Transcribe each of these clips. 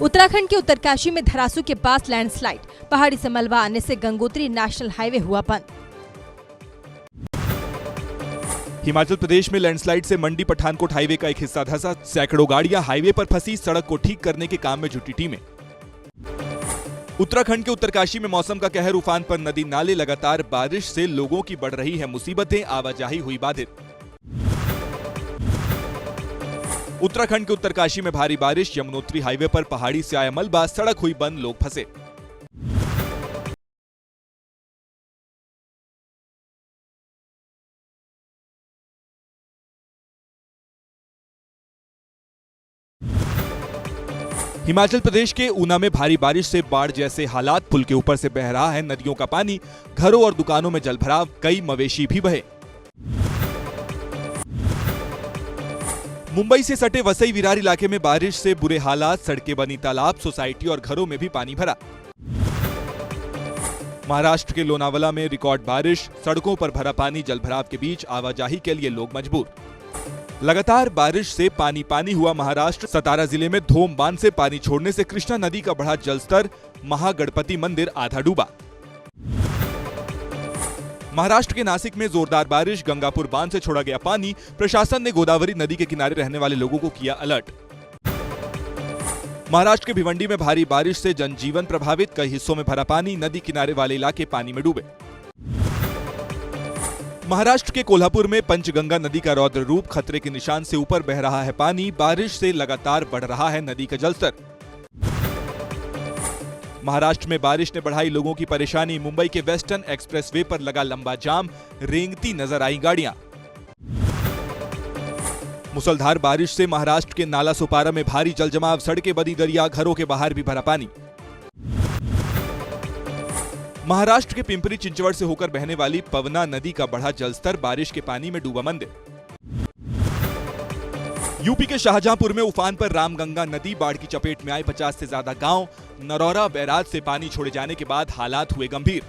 उत्तराखंड के उत्तरकाशी में धरासू के पास लैंडस्लाइड, पहाड़ी से मलबा आने से गंगोत्री नेशनल हाईवे हुआ बंद। हिमाचल प्रदेश में लैंडस्लाइड से मंडी पठानकोट हाईवे का एक हिस्सा धंसा, सैकड़ों गाड़ियां हाईवे पर फंसी, सड़क को ठीक करने के काम में जुटी टीमें। उत्तराखंड के उत्तरकाशी में मौसम का कहर उफान पर, नदी नाले, लगातार बारिश से लोगों की बढ़ रही है मुसीबतें, आवाजाही हुई बाधित। उत्तराखंड के उत्तरकाशी में भारी बारिश, यमुनोत्री हाईवे पर पहाड़ी से आया मलबा, सड़क हुई बंद, लोग फंसे। हिमाचल प्रदेश के ऊना में भारी बारिश से बाढ़ जैसे हालात, पुल के ऊपर से बह रहा है नदियों का पानी, घरों और दुकानों में जलभराव, कई मवेशी भी बहे। मुंबई से सटे वसई विरार इलाके में बारिश से बुरे हालात, सड़कें बनी तालाब, सोसाइटी और घरों में भी पानी भरा। महाराष्ट्र के लोनावाला में रिकॉर्ड बारिश, सड़कों पर भरा पानी, जलभराव के बीच आवाजाही के लिए लोग मजबूर। लगातार बारिश से पानी पानी हुआ महाराष्ट्र, सतारा जिले में धोम बांध से पानी छोड़ने से कृष्णा नदी का बढ़ा जलस्तर, महागणपति मंदिर आधा डूबा। महाराष्ट्र के नासिक में जोरदार बारिश, गंगापुर बांध से छोड़ा गया पानी, प्रशासन ने गोदावरी नदी के किनारे रहने वाले लोगों को किया अलर्ट। महाराष्ट्र के भिवंडी में भारी बारिश से जनजीवन प्रभावित, कई हिस्सों में भरा पानी, नदी किनारे वाले इलाके पानी में डूबे। महाराष्ट्र के कोल्हापुर में पंचगंगा नदी का रौद्र रूप, खतरे के निशान से ऊपर बह रहा है पानी, बारिश से लगातार बढ़ रहा है नदी का जलस्तर। महाराष्ट्र में बारिश ने बढ़ाई लोगों की परेशानी, मुंबई के वेस्टर्न एक्सप्रेसवे पर लगा लंबा जाम, रेंगती नजर आई गाड़ियां। मुसलधार बारिश से महाराष्ट्र के नाला सोपारा में भारी जलजमाव, सड़कें बनी दरिया, घरों के बाहर भी भरा पानी। महाराष्ट्र के पिंपरी चिंचवड़ से होकर बहने वाली पवना नदी का बढ़ा जलस्तर, बारिश के पानी में डूबा मंदिर। यूपी के शाहजहांपुर में उफान पर रामगंगा नदी, बाढ़ की चपेट में आए 50 से ज्यादा गांव, नरौरा बैराज से पानी छोड़े जाने के बाद हालात हुए गंभीर।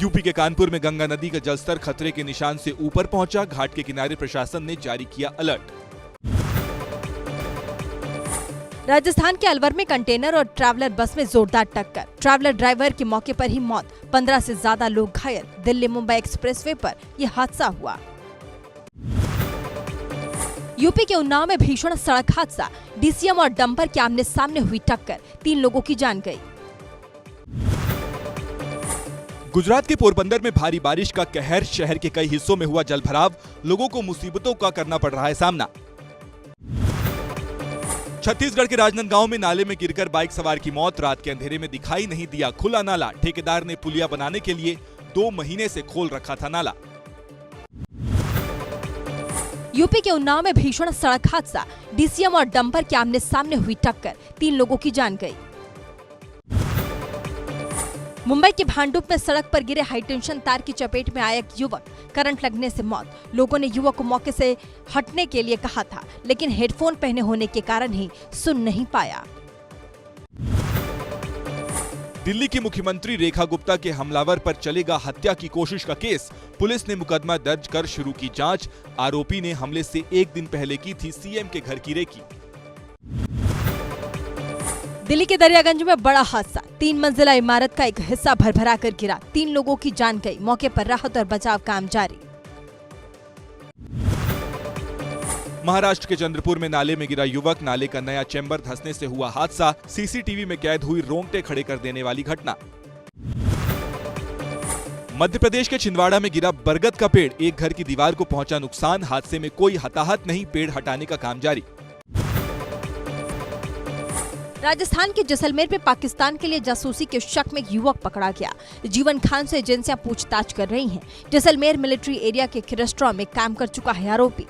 यूपी के कानपुर में गंगा नदी का जलस्तर खतरे के निशान से ऊपर पहुंचा, घाट के किनारे प्रशासन ने जारी किया अलर्ट। राजस्थान के अलवर में कंटेनर और ट्रैवलर बस में जोरदार टक्कर, ट्रैवलर ड्राइवर की मौके पर ही मौत, 15 से ज्यादा लोग घायल। दिल्ली मुंबई एक्सप्रेसवे पर यह हादसा हुआ। यूपी के उन्नाव में भीषण सड़क हादसा, डीसीएम और डंपर के आमने सामने हुई टक्कर, 3 लोगों की जान गई। गुजरात के पोरबंदर में भारी बारिश का कहर, शहर के कई हिस्सों में हुआ जलभराव, लोगों को मुसीबतों का करना पड़ रहा है सामना। छत्तीसगढ़ के राजनांदगांव में नाले में गिरकर बाइक सवार की मौत, रात के अंधेरे में दिखाई नहीं दिया खुला नाला, ठेकेदार ने पुलिया बनाने के लिए 2 महीने से खोल रखा था नाला। यूपी के उन्नाव में भीषण सड़क हादसा, डीसीएम और डंपर के आमने सामने हुई टक्कर, 3 लोगों की जान गई। मुंबई के भांडुप में सड़क पर गिरे हाईटेंशन तार की चपेट में आया एक युवक, करंट लगने से मौत। लोगों ने युवक को मौके से हटने के लिए कहा था, लेकिन हेडफोन पहने होने के कारण ही सुन नहीं पाया। दिल्ली की मुख्यमंत्री रेखा गुप्ता के हमलावर पर चलेगा हत्या की कोशिश का केस, पुलिस ने मुकदमा दर्ज कर शुरू की जांच। आरोपी ने हमले से 1 दिन पहले की थी सीएम के घर की रेकी। दिल्ली के दरियागंज में बड़ा हादसा, 3 मंजिला इमारत का एक हिस्सा भरभरा कर गिरा, 3 लोगों की जान गई। मौके पर राहत और बचाव काम जारी। महाराष्ट्र के चंद्रपुर में नाले में गिरा युवक, नाले का नया चैम्बर धंसने से हुआ हादसा, सीसीटीवी में कैद हुई रोंगटे खड़े कर देने वाली घटना। मध्य प्रदेश के छिंदवाड़ा में गिरा बरगद का पेड़, एक घर की दीवार को पहुंचा नुकसान, हादसे में कोई हताहत नहीं, पेड़ हटाने का काम जारी। राजस्थान के जैसलमेर में पाकिस्तान के लिए जासूसी के शक में एक युवक पकड़ा गया। जीवन खान से एजेंसियां पूछताछ कर रही हैं। जैसलमेर मिलिट्री एरिया के खिरस्ट्रा में काम कर चुका है आरोपी।